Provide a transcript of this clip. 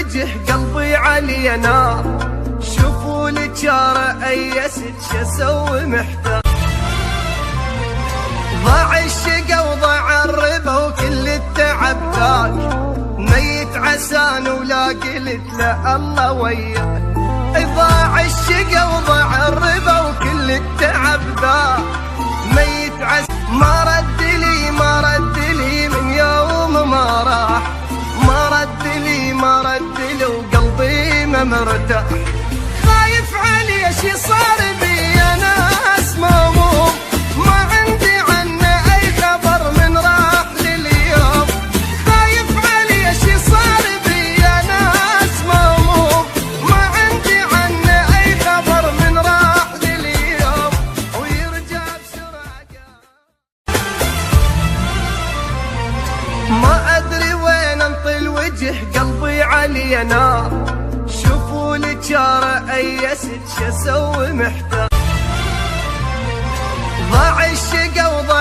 الوجه قلبي علي نار، شوفوا الجارة ايست شسوي محتار. ضاع الشقا وضاع الربا وكل التعب ذاك، ميت عسان ولا قلت له الله وياك. ضاع الشقا وضاع الربا وكل التعب ذاك، ميت عسان ما رد لي من يوم ما راح، ما رد لي وقلبي ما مرتاح. خايف علي شي صار بي انا اسمه، ما عندي عنه اي خبر من راح لليوم. خايف علي شي صار بي انا اسمه، ما عندي عنه اي خبر من راح لليوم، ويرجع بسرعه. ما ادري وين انطي الوجه قلبي علي نار، شوفوا الجارة ايست شسوي محتار. ضاع الشقا وضاع